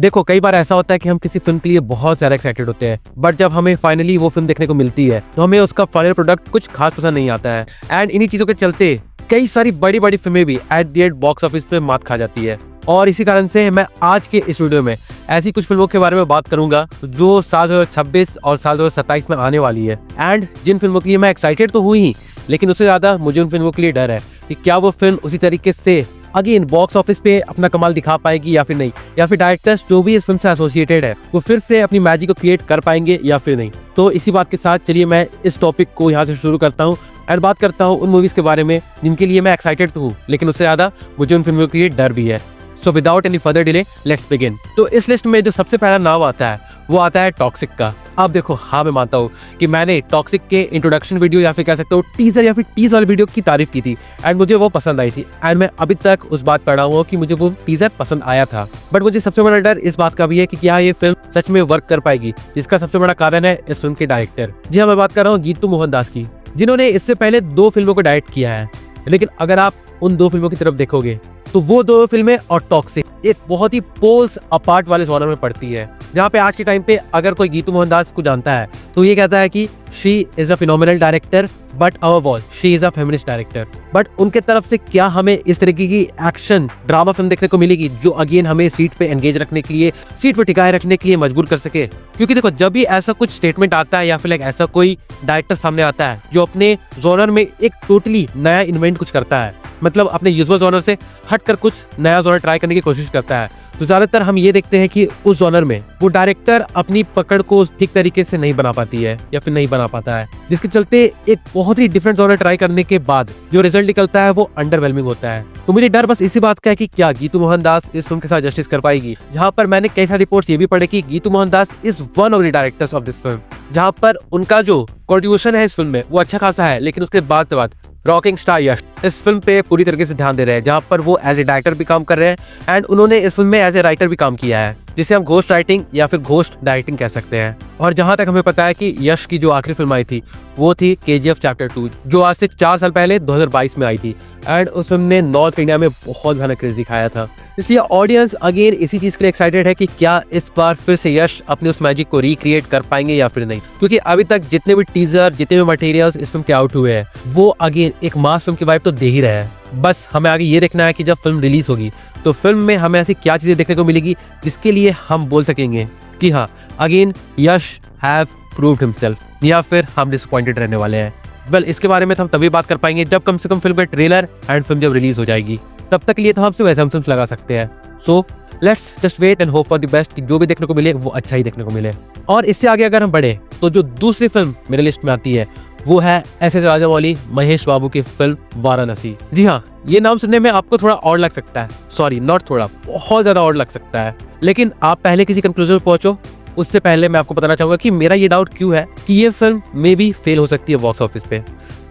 देखो कई बार ऐसा होता है कि हम किसी फिल्म के लिए बहुत ज्यादा एक्साइटेड होते हैं, बट जब हमें फाइनली वो फिल्म देखने को मिलती है तो हमें उसका फाइनल प्रोडक्ट कुछ खास पसंद नहीं आता है। एंड इन्हीं चीजों के चलते कई सारी बड़ी बड़ी फिल्में भी at the end box office पे मात खा जाती है। और इसी कारण से मैं आज के इस वीडियो में ऐसी कुछ फिल्मों के बारे में बात करूंगा जो साल 2026 और साल 2027 में आने वाली है। एंड जिन फिल्मों के लिए मैं एक्साइटेड तो हुई ही, लेकिन उससे ज्यादा मुझे उन फिल्मों के लिए डर है कि क्या वो फिल्म उसी तरीके से अगेन बॉक्स ऑफिस पे अपना कमाल दिखा पाएगी या फिर नहीं, या फिर डायरेक्टर्स जो भी इस फिल्म से एसोसिएटेड है वो फिर से अपनी मैजिक को क्रिएट कर पाएंगे या फिर नहीं। तो इसी बात के साथ चलिए मैं इस टॉपिक को यहाँ से शुरू करता हूँ और बात करता हूँ उन मूवीज के बारे में जिनके लिए मैं एक्साइटेड तो हूँ, लेकिन उससे ज्यादा मुझे उन फिल्मों के लिए डर भी है। So without any further delay let's begin. तो इस लिस्ट में जो सबसे पहला नाम आता है वो आता है टॉक्सिक का। अब देखो, हाँ मैं मानता हूँ कि मैंने टॉक्सिक के इंट्रोडक्शन वीडियो या फिर कह सकते हो टीजर या फिर टीज वाली वीडियो की तारीफ की थी एंड मुझे वो पसंद आई थी। एंड मैं अभी तक उस बात पर अड़ा हुआ हूँ कि मुझे वो टीजर पसंद आया था, बट मुझे सबसे बड़ा डर इस बात का भी है कि क्या ये फिल्म सच में वर्क कर पाएगी, जिसका सबसे बड़ा कारण है इस फिल्म के डायरेक्टर। जी हाँ, मैं बात कर रहा हूँ गीतू मोहनदास की, जिन्होंने इससे पहले 2 फिल्मों को डायरेक्ट किया है। लेकिन अगर आप उन 2 फिल्मों की तरफ देखोगे तो वो 2 फिल्में और टॉक्सिक एक बहुत ही पोल्स अपार्ट वाले जॉनर में पड़ती है, जहाँ पे आज के टाइम पे अगर कोई गीतू मोहनदास को जानता है तो ये कहता है कि she is a phenomenal director but our all she is a feminist director. But उनके तरफ से क्या हमें इस तरीके की एक्शन ड्रामा फिल्म देखने को मिलेगी जो अगेन हमें सीट पे एंगेज रखने के लिए, सीट पे टिकाए रखने के लिए मजबूर कर सके? क्योंकि देखो, जब भी ऐसा कुछ स्टेटमेंट आता है या फिर ऐसा कोई डायरेक्टर सामने आता है जो अपने जॉनर में एक टोटली नया इन्वेंट कुछ करता है, मतलब अपने यूजुअल जॉनर से हटकर कुछ नया जॉनर ट्राई करने की कोशिश करता है, तो ज्यादातर हम ये देखते हैं कि उस जॉनर में वो डायरेक्टर अपनी पकड़ को ठीक तरीके से नहीं बना पाती है या फिर नहीं बना पाता है, जिसके चलते एक बहुत ही डिफरेंट जॉनर ट्राई करने के बाद जो रिजल्ट निकलता है वो अंडरवेलमिंग होता है। तो मुझे डर बस इसी बात का है कि क्या गीतू मोहनदास इस फिल्म के साथ जस्टिस कर पाएगी, जहाँ पर मैंने कई सारी रिपोर्ट्स ये भी पढ़े कि Geetu Mohandas is one of the directors of this film, जहाँ पर उनका जो कंट्रीब्यूशन है इस फिल्म में वो अच्छा खासा है, लेकिन उसके बाद रॉकिंग स्टार यश इस फिल्म पे पूरी तरीके से ध्यान दे रहे हैं, जहाँ पर वो एज ए डायरेक्टर भी काम कर रहे हैं एंड उन्होंने इस फिल्म में एज ए राइटर भी काम किया है, जिसे हम घोस्ट राइटिंग या फिर घोस्ट डायरेक्टिंग कह सकते हैं। और जहां तक हमें पता है कि यश की जो आखिरी फिल्म आई थी वो थी KGF चैप्टर 2, जो आज से 4 साल पहले 2022 में आई थी एंड उस फिल्म ने नॉर्थ इंडिया में बहुत भयानक क्रेज दिखाया था। इसलिए ऑडियंस अगेन इसी चीज के लिए एक्साइटेड है कि क्या इस बार फिर से यश अपने उस मैजिक को रिक्रिएट कर पाएंगे या फिर नहीं, क्योंकि अभी तक जितने भी टीजर, जितने भी मटेरियल्स इस फिल्म के आउट हुए हैं वो अगेन एक मास फिल्म की वाइब तो दे ही रहे हैं। बस हमें आगे ये देखना है कि जब फिल्म रिलीज होगी तो फिल्म में हमें ऐसी क्या चीजें देखने को मिलेगी जिसके लिए हम बोल सकेंगे कि हाँ again Yash have proved himself, या फिर हम डिसअपॉइंटेड रहने वाले हैं। वेल, इसके बारे में तो हम तभी बात कर पाएंगे जब कम से कम फिल्म का ट्रेलर एंड फिल्म जब रिलीज हो जाएगी। तब तक के लिए तो हम सिर्फ असम्पशंस लगा सकते हैं। So let's just wait and hope for the best कि जो भी देखने को मिले वो अच्छा ही देखने को मिले। और इससे आगे अगर हम बढ़े तो जो दूसरी फिल्म मेरे लिस्ट में आती है वो है SS राजामौली महेश बाबू की फिल्म वाराणसी। जी हाँ, ये नाम सुनने में आपको थोड़ा और लग सकता है, सॉरी नॉट थोड़ा, बहुत ज्यादा और लग सकता है, लेकिन आप पहले किसी कंक्लूजन पर पहुंचो उससे पहले मैं आपको बताना चाहूंगा कि मेरा ये डाउट क्यों है कि ये फिल्म मे भी फेल हो सकती है बॉक्स ऑफिस पे।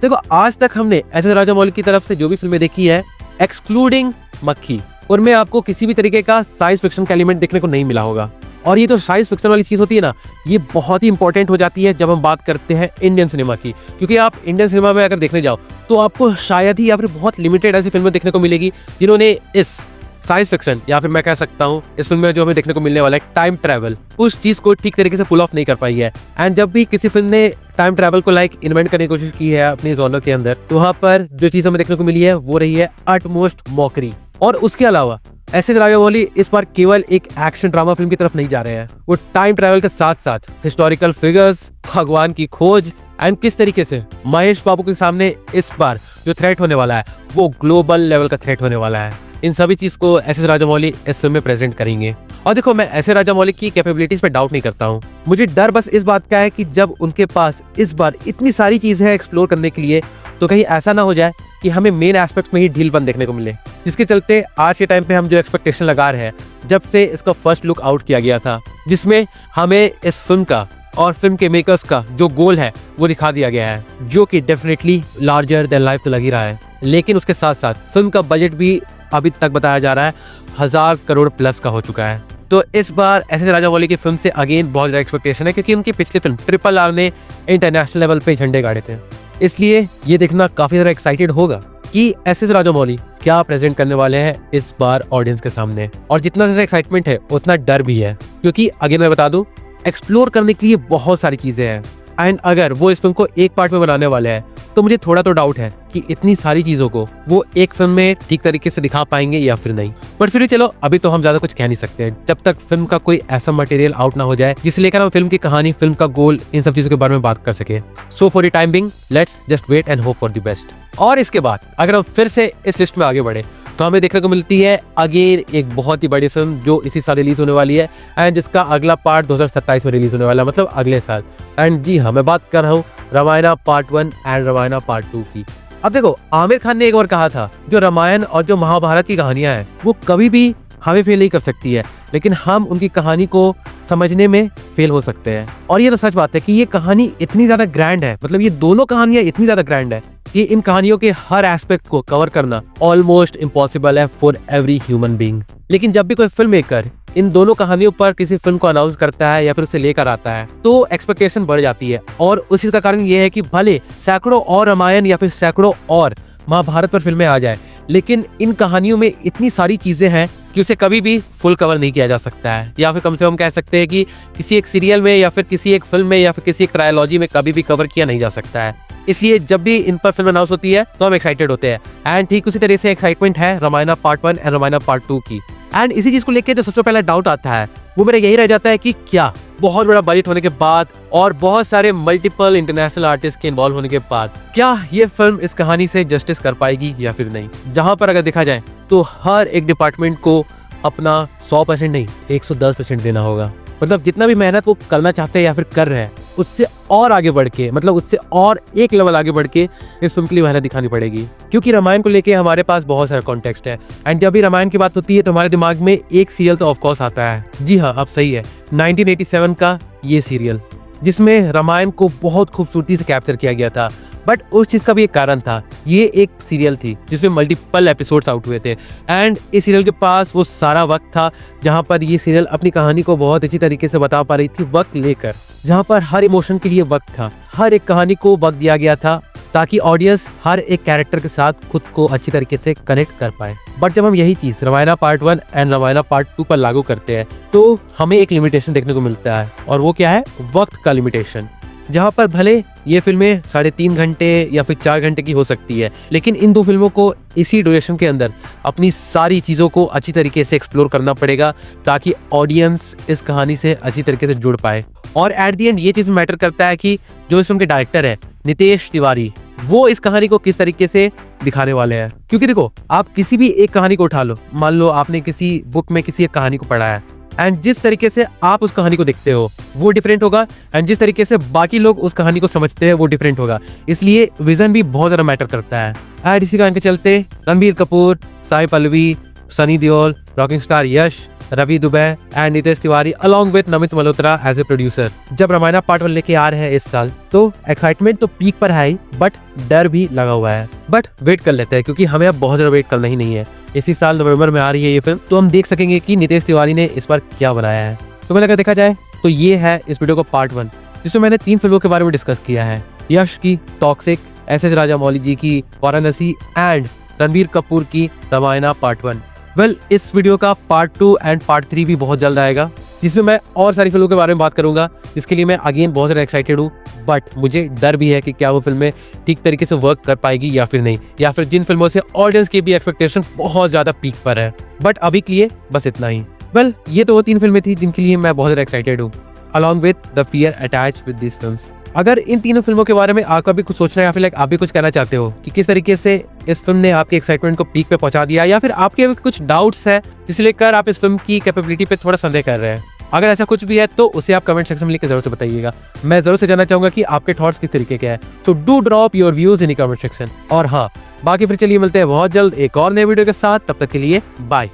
देखो, आज तक हमने SS राजामौली की तरफ से जो भी फिल्में देखी है एक्सक्लूडिंग मक्खी, उनमें आपको किसी भी तरीके का साइंस फिक्शन का एलिमेंट देखने को नहीं मिला होगा। और ये तो साइंस फिक्शन वाली चीज होती है ना, ये बहुत ही इंपॉर्टेंट हो जाती है जब हम बात करते हैं इंडियन सिनेमा की, क्योंकि आप इंडियन सिनेमा में अगर देखने जाओ तो आपको शायद ही या फिर बहुत लिमिटेड ऐसी फिल्में देखने को मिलेगी जिन्होंने इस साइंस फिक्शन या फिर मैं कह सकता हूँ इस फिल्म में जो हमें देखने को मिलने वाला है टाइम ट्रैवल, उस चीज को ठीक तरीके से पुल ऑफ नहीं कर पाई है। एंड जब भी किसी फिल्म ने टाइम ट्रैवल को इन्वेंट करने की कोशिश की है अपने जॉनर के अंदर, तो वहाँ पर जो चीज हमें देखने को मिली है वो रही है अटमोस्ट मॉकरी। और उसके अलावा SS राजामौली इस बार केवल एक एक्शन ड्रामा फिल्म की तरफ नहीं जा रहे हैं, वो टाइम ट्रैवल के साथ साथ हिस्टोरिकल फिगर्स, भगवान की खोज एंड किस तरीके से महेश बाबू के सामने इस बार जो थ्रेट होने वाला है वो ग्लोबल लेवल का थ्रेट होने वाला है, इन सभी चीज को SS राजामौली इस फिल्म में प्रेजेंट करेंगे। और देखो, मैं SS राजामौली की कैपेबिलिटीज पे डाउट नहीं करता हूँ, मुझे डर बस इस बात का है कि जब उनके पास इस बार इतनी सारी चीजें हैं एक्सप्लोर करने के लिए, तो कहीं ऐसा ना हो जाए कि हमें मेन एस्पेक्ट में ही ढीलपन देखने को मिले, जिसके चलते आज के टाइम पे हम जो एक्सपेक्टेशन लगा रहे हैं जब से इसका फर्स्ट लुक आउट किया गया था, जिसमें हमें इस फिल्म का और फिल्म के मेकर्स का जो गोल है वो दिखा दिया गया है, जो कि डेफिनेटली लार्जर देन लाइफ तो लग ही रहा है, लेकिन उसके साथ साथ फिल्म का बजट भी अभी तक बताया जा रहा है 1000 करोड़ प्लस का हो चुका है। तो इस बार SS राजामौली की फिल्म से अगेन बहुत ज़्यादा एक्सपेक्टेशन है, क्योंकि उनकी पिछली फिल्म RRR ने इंटरनेशनल लेवल पे झंडे गाड़े थे, इसलिए ये देखना काफी ज़्यादा एक्साइटेड होगा कि एस.एस. राजामौली क्या प्रेजेंट करने वाले हैं इस बार ऑडियंस के सामने। और जितना ज़्यादा एक्साइटमेंट है उतना डर भी है, क्योंकि अगर मैं बता दूं, एक्सप्लोर करने के लिए बहुत सारी चीजें हैं। एंड अगर वो इस फिल्म को एक पार्ट में बनाने वाले हैं तो मुझे थोड़ा तो डाउट है कि इतनी सारी चीजों को वो एक फिल्म में ठीक तरीके से दिखा पाएंगे या फिर नहीं। पर फिर भी चलो, अभी तो हम ज्यादा कुछ कह नहीं सकते जब तक फिल्म का कोई ऐसा मटेरियल आउट ना हो जाए जिसे लेकर हम फिल्म की कहानी, फिल्म का गोल, इन सब चीजों के बारे में बात कर सके। So for the time being, let's just wait and hope for the best. और इसके बाद अगर हम फिर से इस लिस्ट में आगे बढ़े तो हमें देखने को मिलती है अगेन एक बहुत ही बड़ी फिल्म जो इसी साल रिलीज होने वाली है एंड जिसका अगला पार्ट 2027 में रिलीज होने वाला है, मतलब अगले साल। एंड जी हाँ, मैं बात कर रहा हूँ Ramayana part 1 and Ramayana part 2 की। अब देखो, आमिर खान ने एक बार कहा था जो रामायण और जो महाभारत की कहानियां हैं वो कभी भी हमें फेल नहीं कर सकती है, लेकिन हम उनकी कहानी को समझने में फेल हो सकते हैं। और ये तो सच बात है कि ये कहानी इतनी ज्यादा ग्रैंड है, मतलब ये दोनों कहानियां इतनी ज्यादा ग्रैंड है कि इन कहानियों के हर एस्पेक्ट को कवर करना ऑलमोस्ट इम्पॉसिबल है फॉर एवरी ह्यूमन बीइंग। लेकिन जब भी कोई फिल्म मेकर इन दोनों कहानियों पर किसी फिल्म को अनाउंस करता है या फिर उसे लेकर आता है तो एक्सपेक्टेशन बढ़ जाती है। और उसी का कारण ये है कि भले सैकड़ों और रामायण या फिर सैकड़ों और महाभारत पर फिल्में आ जाए, लेकिन इन कहानियों में इतनी सारी चीजें हैं कि उसे कभी भी फुल कवर नहीं किया जा सकता है, या फिर कम से कम कह सकते हैं कि किसी एक सीरियल में या फिर किसी एक फिल्म में या फिर किसी एक ट्रायोलॉजी में कभी भी कवर किया नहीं जा सकता है। इसलिए जब भी इन पर फिल्म अनाउंस होती है तो हम एक्साइटेड होते हैं। एंड ठीक उसी तरह से एक्साइटमेंट है Ramayana part 1 and Ramayana part 2 की। एंड इसी चीज को लेकर जो सबसे पहला डाउट आता है वो मेरा यही रह जाता है कि क्या बहुत बड़ा बजट होने के बाद और बहुत सारे मल्टीपल इंटरनेशनल आर्टिस्ट के इन्वॉल्व होने के बाद क्या ये फिल्म इस कहानी से जस्टिस कर पाएगी या फिर नहीं। जहां पर अगर देखा जाए तो हर एक डिपार्टमेंट को अपना 100% नहीं 110% देना होगा। मतलब जितना भी मेहनत वो करना चाहते हैं या फिर कर रहे हैं उससे और आगे बढ़ के, मतलब उससे और एक लेवल आगे बढ़ के इस फिल्म के लिए मेहनत दिखानी पड़ेगी, क्योंकि रामायण को लेके हमारे पास बहुत सारा कॉन्टेक्स्ट है। एंड जब भी रामायण की बात होती है तो हमारे दिमाग में एक सीरियल तो ऑफकोर्स आता है। जी हाँ, अब सही है, 1987 का ये सीरियल जिसमें रामायण को बहुत खूबसूरती से कैप्चर किया गया था। बट उस चीज का भी एक कारण था, ये एक सीरियल थी जिसमें मल्टीपल एपिसोड्स आउट हुए थे। एंड इस सीरियल के पास वो सारा वक्त था जहां पर ये सीरियल अपनी कहानी को बहुत अच्छी तरीके से बता पा रही थी, वक्त लेकर, जहां पर हर इमोशन के लिए वक्त था, हर एक कहानी को वक्त दिया गया था ताकि ऑडियंस हर एक कैरेक्टर के साथ खुद को अच्छी तरीके से कनेक्ट कर पाए। बट जब हम यही चीज Ramayana part 1 and Ramayana part 2 पर लागू करते हैं तो हमें एक लिमिटेशन देखने को मिलता है, और वो क्या है, वक्त का लिमिटेशन। जहां पर भले ये फिल्में 3.5 घंटे या फिर 4 घंटे की हो सकती है, लेकिन इन दो फिल्मों को इसी ड्यूरेशन के अंदर अपनी सारी चीज़ों को अच्छी तरीके से एक्सप्लोर करना पड़ेगा ताकि ऑडियंस इस कहानी से अच्छी तरीके से जुड़ पाए। और एट दी एंड ये चीज़ मैटर करता है कि जो इस फिल्म के डायरेक्टर है नितेश तिवारी, वो इस कहानी को किस तरीके से दिखाने वाले हैं। क्योंकि देखो, आप किसी भी एक कहानी को उठा लो, मान लो आपने किसी बुक में किसी एक कहानी को पढ़ा है, एंड जिस तरीके से आप उस कहानी को देखते हो वो डिफरेंट होगा, एंड जिस तरीके से बाकी लोग उस कहानी को समझते हैं वो डिफरेंट होगा। इसलिए विजन भी बहुत ज्यादा मैटर करता है। एंड इसी कारण के चलते Ranbir Kapoor, Sai Pallavi, Sunny Deol, rocking star Yash, Ravi Dubey and Nitesh Tiwari along with Namit Malhotra as a producer जब रामायण पार्ट 1 लेके आ रहे हैं इस साल, तो एक्साइटमेंट तो पीक पर है ही, बट डर भी लगा हुआ है। बट वेट कर लेते हैं, क्योंकि हमें अब बहुत ज्यादा वेट करना ही नहीं है। इसी साल नवंबर में आ रही है ये फिल्म, तो हम देख सकेंगे कि नितेश तिवारी ने इस बार क्या बनाया है। तो मैंने अगर देखा जाए तो ये है इस वीडियो का पार्ट 1, जिसमें मैंने 3 फिल्मों के बारे में डिस्कस किया है। यश की टॉक्सिक, एस.एस. राजामौली जी की वाराणसी एंड रणबीर कपूर की रामायण पार्ट 1। वेल, इस वीडियो का पार्ट 2 एंड पार्ट 3 भी बहुत जल्द आएगा, जिसमें मैं और सारी फिल्मों के बारे में बात करूंगा, जिसके लिए मैं अगेन बहुत ज़्यादा एक्साइटेड हूँ। बट मुझे डर भी है कि क्या वो फिल्में ठीक तरीके से वर्क कर पाएगी या फिर नहीं, या फिर जिन फिल्मों से ऑडियंस की भी एक्सपेक्टेशन बहुत ज़्यादा पीक पर है। बट अभी के लिए बस इतना ही। वेल, ये तो वो 3 फिल्में थी जिनके लिए मैं बहुत ज़्यादा एक्साइटेड हूँ, along with the fear attached with this films. अगर इन तीनों फिल्मों के बारे में आपका भी कुछ सोचना है या फिर आप भी कुछ कहना चाहते हो कि किस तरीके से इस फिल्म ने आपके एक्साइटमेंट को पीक पे पहुंचा दिया, या फिर आपके कुछ डाउट्स है जिसे लेकर आप इस फिल्म की कैपेबिलिटी पे थोड़ा संदेह कर रहे हैं, अगर ऐसा कुछ भी है तो उसे आप कमेंट सेक्शन में लिख के जरूर से बताइएगा। मैं जरूर से जानना चाहूंगा कि आपके थॉट्स किस तरीके के हैं। So do drop your views in the comment section. और हाँ, बाकी फिर चलिए मिलते हैं बहुत जल्द एक और नए वीडियो के साथ। तब तक के लिए बाय।